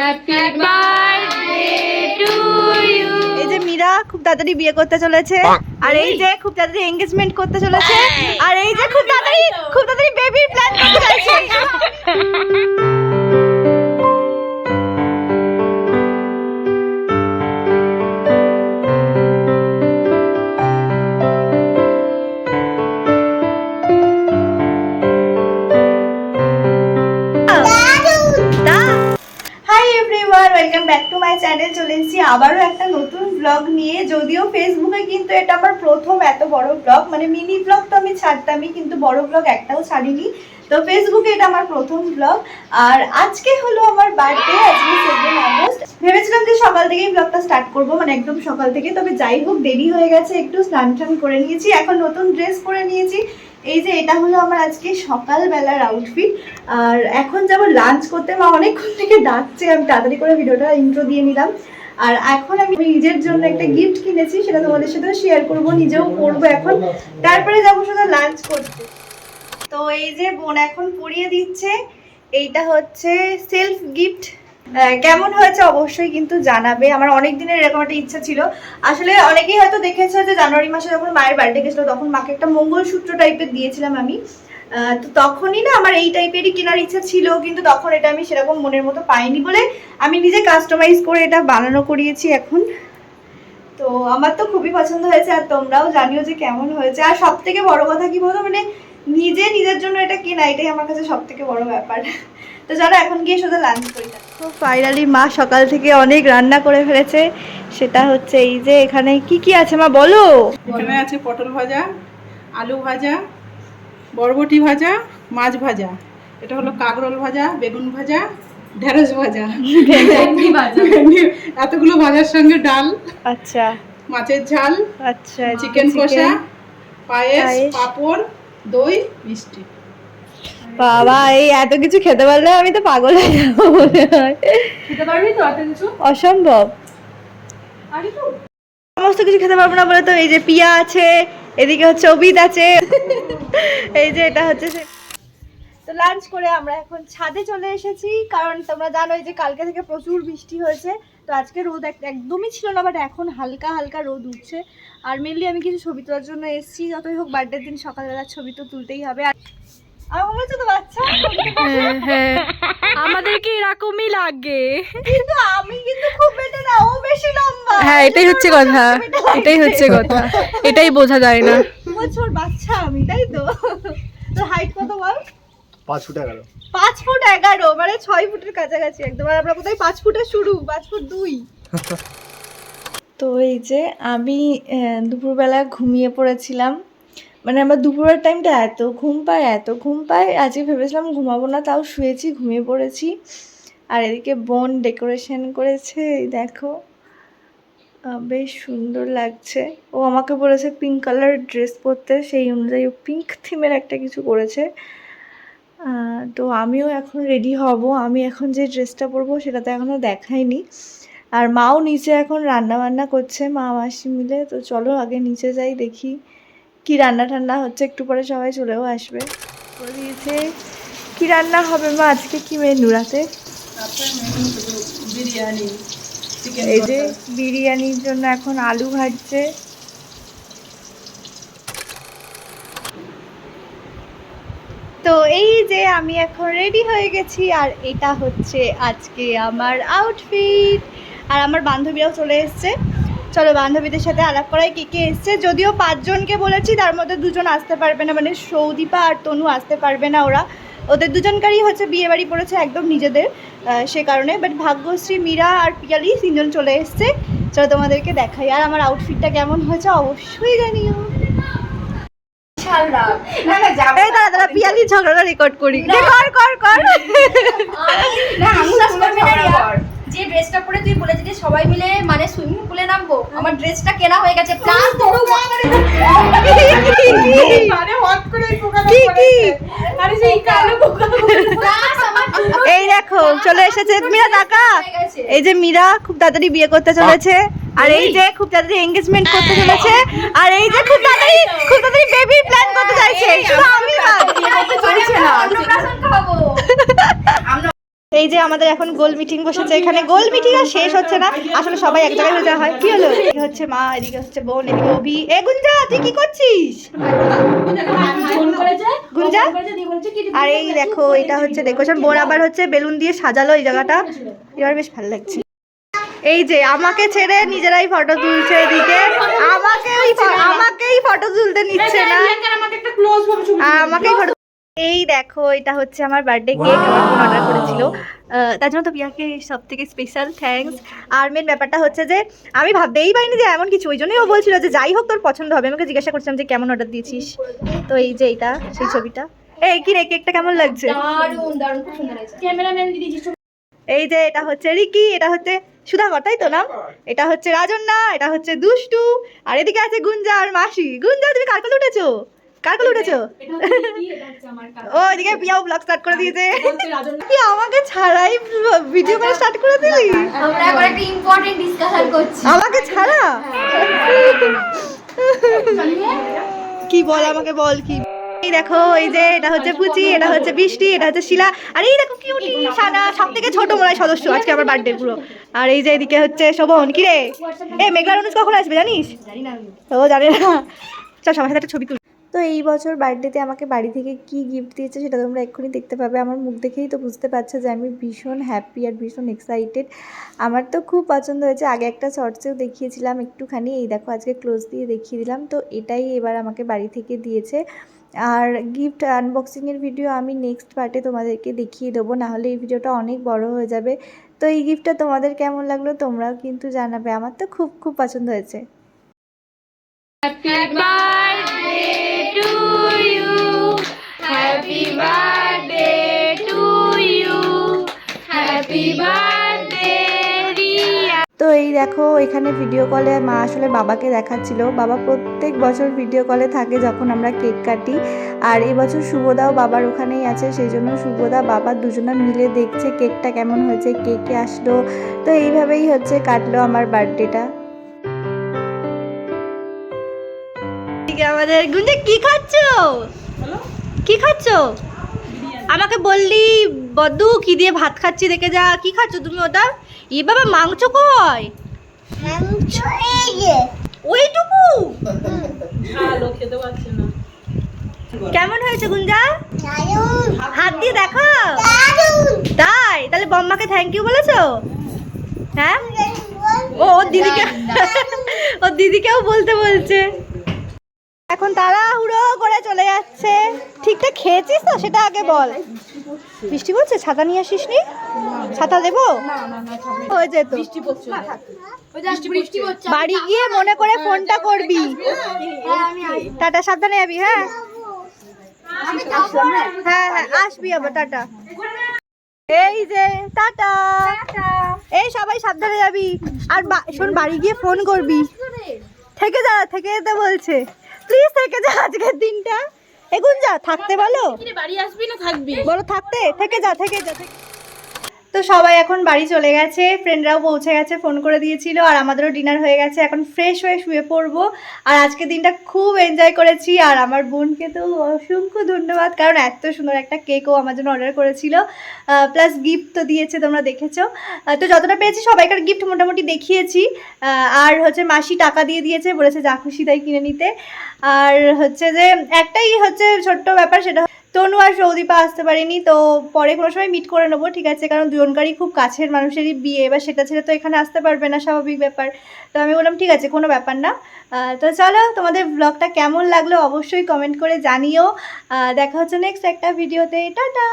Happy birthday to you. এই যে মীরা খুব তাড়াতাড়ি বিয়ে করতে চলেছে, আর এই যে খুব তাড়াতাড়ি এনগেজমেন্ট করতে চলেছে, আর এই যে খুব তাড়াতাড়ি বেবির প্ল্যান করতে যাচ্ছে। Welcome back to my channel. চলে এসেছি আবারও একটা নতুন ব্লগ নিয়ে। যদিও ফেসবুকে কিন্তু এটা আমার প্রথম এত বড় ব্লগ, মানে মিনি ব্লগ তো আমি ছাড়তামই, কিন্তু বড় ব্লগ একটাও ছাড়িনি। তো ফেসবুকে এটা আমার প্রথম ব্লগ। আর আজকে হলো আমার বার্থডে, আজকে 7 আগস্ট। ভেবেছিলাম যে সকাল থেকেই ব্লগটা স্টার্ট করবো, মানে একদম সকাল থেকে। তবে যাই হোক, দেরি হয়ে গেছে, একটু স্নান টান করে নিয়েছি, এখন নতুন ড্রেস পরে নিয়েছি। এই যে এটা হলো আমার আজকে সকালবেলার আউটফিট। আর এখন যাবো লাঞ্চ করতে, মা অনেকক্ষণ থেকে ডাকছে, আমি তাড়াতাড়ি করে ভিডিওটা ইন্ট্রো দিয়ে নিলাম। আর এখন আমি নিজের জন্য একটা গিফট কিনেছি, সেটা তোমাদের সাথেও শেয়ার করবো, নিজেও পরবো এখন। তারপরে যাবো শুধু লাঞ্চ করতে। তো এই যে বোন এখন পরিয়ে দিচ্ছে, এইটা হচ্ছে সেলফ গিফট। কেমন হয়েছে অবশ্যই কিন্তু জানাবে। আমার অনেক দিনের এরকম একটা ইচ্ছা ছিল। আসলে অনেকেই হয়তো দেখেছে যে জানুয়ারি মাসে যখন মায়ের বার্থডে গেছিলো, তখন মাকে একটা মঙ্গলসূত্র টাইপের দিয়েছিলাম আমি। তো তখনই না আমার এই টাইপেরই কেনার ইচ্ছা ছিল, কিন্তু তখন এটা আমি সেরকম মনের মতো পাইনি বলে আমি নিজে কাস্টমাইজ করে এটা বানানো করিয়েছি এখন। তো আমার তো খুবই পছন্দ হয়েছে, আর তোমরাও জানিও যে কেমন হয়েছে। আর সব থেকে বড় কথা কি বলতো, মানে নিজের জন্য এটা কেনা, এটাই আমার কাছে সব থেকে বড় ব্যাপার। তো চলো এখন গিয়ে শুধু লাঞ্চ করি। তো ফাইনালি মা সকাল থেকে অনেক রান্না করে ফেলেছে। সেটা হচ্ছে এই যে এখানে কি কি আছে মা বলো। এখানে আছে পটল ভাজা, আলু ভাজা, বরবটি ভাজা, মাছ ভাজা, এটা হলো কাকরোল ভাজা, বেগুন ভাজা, ঢেঁড়স ভাজা, এতগুলো ভাজার সঙ্গে ডাল, আচ্ছা মাছের ঝাল, আচ্ছা চিকেন কষা, পায়েস, পাঁপড়, দই, মিষ্টি। বাবা, এই এত কিছু খেতে পারলে আমি তো পাগল হয়ে যাবো মনে হয়। খেতে পারবি তো এত কিছু? অসম্ভব, আরে তো সমস্ত কিছু খেতে পারবো না বলে তো। এই যে পিয়া আছে, এদিকে হচ্ছে অবিদ আছে, এই যে এটা হচ্ছে। তো লাঞ্চ করে আমরা এখন ছাদে চলে এসেছি, কারণ তোমরা জানোই যে কালকে থেকে প্রচুর বৃষ্টি হয়েছে। তো আজকে রোদ একদমই ছিল না, বাট এখন হালকা হালকা রোদ উঠছে। আর মেনলি আমি কিছু ছবি তোলার জন্য এসেছি। যতই হোক বার্থডের দিন সকালবেলা ছবি তো তুলতেই হবে। আর আমার মনে হচ্ছে তো বাচ্চা, হ্যাঁ আমাদেরকে এরকমই লাগে, কিন্তু আমি কিন্তু খুব বেটে না, ও বেশি লম্বা। হ্যাঁ এটাই হচ্ছে কথা, এটাই হচ্ছে কথা, এটাই বোঝা যায় না। বছর বাচ্চা আমি, তাই তো? তোর হাইট কত বল? 5 ফুট 11। 5 ফুট 11, মানে 6 ফুটের কাছাকাছি একদম। আর আমরা কোথায় 5 ফুটের শুরু, 5 ফুট 2। তো এই যে আমি দুপুরবেলা ঘুমিয়ে পড়েছিলাম, মানে আমার দুপুরের টাইমটা এত ঘুম পায়, আজকে ভেবেছিলাম ঘুমাবো না, তাও শুয়েছি, ঘুমিয়ে পড়েছি। আর এদিকে বোন ডেকোরেশন করেছে, এই দেখো বেশ সুন্দর লাগছে। ও আমাকে বলেছে পিঙ্ক কালার ড্রেস পরতে, সেই অনুযায়ী পিঙ্ক থিমের একটা কিছু করেছে। তো আমিও এখন রেডি হব। আমি এখন যে ড্রেসটা পরবো সেটা তো এখনও দেখাইনি। আর মাও নিচে এখন রান্না বান্না করছে, মা মাসি মিলে। তো চলো আগে নিচে যাই, দেখি কি রান্না টান্না হচ্ছে। একটু পরে সবাই চলেও আসবে। বলে দিয়েছে কি রান্না হবে মা, আজকে কি মেনু রাতে? বিরিয়ানি, এই যে বিরিয়ানির জন্য এখন আলু ভাজছে। তো এই যে আমি এখন রেডি হয়ে গেছি, আর এটা হচ্ছে আজকে আমার আউটফিট। আর আমার বান্ধবীরাও চলে এসছে। চলো বান্ধবীদের সাথে আলাপ করাই কে কে এসছে। যদিও 5 জনকে বলেছি, তার মধ্যে 2 জন আসতে পারবে না, মানে সৌদীপা আর তনু আসতে পারবে না। ওদের দুজনকারই হচ্ছে বিয়ে বাড়ি পড়েছে একদম নিজেদের, সে কারণে। বাট ভাগ্যশ্রী, মীরা আর পিয়ালি 3 জন চলে এসছে। চলো তোমাদেরকে দেখাই। আর আমার আউটফিটটা কেমন হয়েছে অবশ্যই জানিও। দাদা পিয়ালি ঝগড়া রেকর্ড করি, কর। যে ড্রেসটা পরে তুই বলেছিলি সবাই মিলে মানে সুইমিং পুলে নামবো, আমার ড্রেসটা কেনা হয়ে গেছে। প্লাস এই দেখো চলে এসেছে মীরা টাকা। এই যে মীরা খুব তাড়াতাড়ি বিয়ে করতে চলেছে, আর এই যে খুব তাড়াতাড়ি এনগেজমেন্ট করতে চলেছে, আর এই যে খুব তাড়াতাড়ি বেবির প্ল্যান করতে চাইছে। শুধু আমি না, চলছে না, অন্নপ্রাশন খাবো আমরা। এই যে আমাদের এখন গোল মিটিং বসেছে এখানে, গোল মিটিং আর শেষ হচ্ছে না, আসলে সবাই এক জায়গায় হয়ে যাওয়া হয়। কি হলো? এদিকে হচ্ছে মা, এদিকে হচ্ছে বোন, এদিকে অভি। এ গুঞ্জা, তুই কি করছিস? গুঞ্জা। আর এই দেখো এটা হচ্ছে ডেকোরেশন, বোন আবার হচ্ছে বেলুন দিয়ে সাজালো এই জায়গাটা, এবার বেশ ভালো লাগছে। এই যে আমাকে ছেড়ে নিজেরাই ফটো তুলছে, এদিকে আমাকেই ফটো তুলতে নিচ্ছে না, আমাকেই ফটো। এই দেখো এটা হচ্ছে আমার বার্থডে কেক, আমার বোন অর্ডার করেছিল, তার জন্য তো পিয়াকে সব থেকে স্পেশাল থ্যাঙ্কস। আর মেন ব্যাপারটা হচ্ছে যে আমি ভাবতেই পারিনি যে এমন কিছু, ওই জন্যই ও বলছিল যে যাই হোক তোর পছন্দ হবে। আমাকে জিজ্ঞাসা করছিলাম যে কেমন অর্ডার দিয়েছিস, তো এই যে এইটা সেই ছবিটা। এই কি রে, কেকটা কেমন লাগছে? দারুণ দারুণ, খুব সুন্দর হয়েছে। ক্যামেরাম্যান দিদি। এই যে এটা হচ্ছে রিকি, এটা হচ্ছে সুধাকর, তাই তো নাম? এটা হচ্ছে রাজন্না, এটা হচ্ছে দুষ্টু, আর এদিকে আছে গুঞ্জা আর মাসি। গুঞ্জা তুমি কার কোলে উঠেছো? কার কোলে উঠেছো? ও এদিকে পিয়াও ব্লগ স্টার্ট করে দিয়েছে। কি আমাকে ছাড়াই ভিডিও করা স্টার্ট করে দিলি? আমরা এখন একটা ইম্পর্টেন্ট ডিসকাশন করছি। আমাকে ছাড়া? কি বল, আমাকে বল কি? এই দেখো এই যে এটা হচ্ছে পুচি, এটা হচ্ছে বৃষ্টি, এটা হচ্ছে শিলা, আর এই দেখো কিউটি সানা, সব থেকে ছোট মনে হয় সদস্য আজকে আমার বার্থডে পুরো। আর এই যে এদিকে হচ্ছে শোভন। কি রে এ মেঘলার অনুজ কখন আসবে জানিস? ও জানে না। চল সবার সাথে একটা ছবি তুল। তো এই বছর বার্থডেতে আমাকে বাড়ি থেকে কি গিফট দিয়েছে সেটা তোমরা এক্ষুনি দেখতে পাবে। আমার মুখ দেখেই তো বুঝতে পারছো যে আমি ভীষণ হ্যাপি আর ভীষণ এক্সাইটেড। আমার তো খুব পছন্দ হয়েছে, আগে একটা শর্টসেও দেখিয়েছিলাম একটুখানি, এই দেখো আজকে ক্লোজ দিয়ে দেখিয়ে দিলাম। তো এটাই এবার আমাকে বাড়ি থেকে দিয়েছে। আর গিফট আনবক্সিংয়ের ভিডিও আমি নেক্সট পার্টে তোমাদেরকে দেখিয়ে দেবো, নাহলে এই ভিডিওটা অনেক বড় হয়ে যাবে। তো এই গিফটটা তোমাদের কেমন লাগলো তোমরাও কিন্তু জানাবে, আমার তো খুব খুব পছন্দ হয়েছে। Happy birthday to you, happy birthday to you, happy birthday Riya. তো এই দেখো এখানে ভিডিও কলে মা আসলে বাবাকে দেখাচ্ছিল। বাবা প্রত্যেক বছর ভিডিও কলে থাকে যখন আমরা কেক কাটি, আর এবছর শুভদাও বাবার ওখানেই আছে, সেই জন্য শুভদা বাবা দুজনে মিলে দেখছে কেকটা কেমন হয়েছে, কে কে আসলো। তো এইভাবেই হচ্ছে কাটলো আমার বার্থডেটা। আমাদের গুঞ্জে কি খাচ্ছো? কি খাচ্ছো? আমাকে বললি বদ্দু কি দিয়ে ভাত খাচ্ছি দেখে যা। কি খাচ্ছো তুমি ওটা? ই বাবা মাংস কই? মাংস এই যে ওইটুকু। ভালো খেতে পারছি না। কেমন হয়েছে গুঞ্জা? দারুণ। হাত দিয়ে দেখো। দারুণ। তাই তাহলে বম্মাকে থ্যাংক ইউ বলেছো? হ্যাঁ ও ওর দিদিকেও বলতে বলছে। এখন তাড়াহুড়ো করে চলে যাচ্ছে। ঠিকঠাক খেয়েছিস তো সেটা আগে বল। বৃষ্টি পড়ছে, ছাতা নিয়ে আসিস নি? ছাতা দেবো? হয়ে যেত। বাড়ি গিয়ে মনে করে ফোনটা করবি। টাটা, সাবধানে যাবি। হ্যাঁ হ্যাঁ হ্যাঁ আসবি আবার। টাটা। এই যে টাটা। এই সবাই সাবধানে যাবি। আর শোন বাড়ি গিয়ে ফোন করবি। থেকে যেতে বলছে, প্লিজ থেকে যা আজকের দিনটা। এগুন যা থাকতে বলো। বাড়ি আসবি না থাকবি? বলো থাকতে, থেকে যা। তো সবাই এখন বাড়ি চলে গেছে, ফ্রেন্ডরাও পৌঁছে গেছে, ফোন করে দিয়েছিল, আর আমাদেরও ডিনার হয়ে গেছে। এখন ফ্রেশ হয়ে শুয়ে পড়বো। আর আজকের দিনটা খুব এনজয় করেছি। আর আমার বোনকে তো অসংখ্য ধন্যবাদ, কারণ এত সুন্দর একটা কেকও আমার জন্য অর্ডার করেছিল, প্লাস গিফট তো দিয়েছে তোমরা দেখেছো। তো যতটা পেয়েছি সবাইকার গিফট মোটামুটি দেখিয়েছি। আর হচ্ছে মাসি টাকা দিয়ে দিয়েছে, বলেছে যা খুশি তাই কিনে নিতে। আর হচ্ছে যে একটাই হচ্ছে ছোট্ট ব্যাপার, সেটা তনু আর সৌদীপা আসতে পারেনি, তো পরে কোনো সময় মিট করে নেবো, ঠিক আছে? কারণ দুজনকারই খুব কাছের মানুষেরই বিয়ে, এবার সেটা ছেড়ে তো এখানে আসতে পারবে না, স্বাভাবিক ব্যাপার। তো আমি বললাম ঠিক আছে, কোনো ব্যাপার না। তো চলো, তোমাদের ব্লগটা কেমন লাগলো অবশ্যই কমেন্ট করে জানিও। দেখা হচ্ছে নেক্সট একটা ভিডিওতে। টাটা।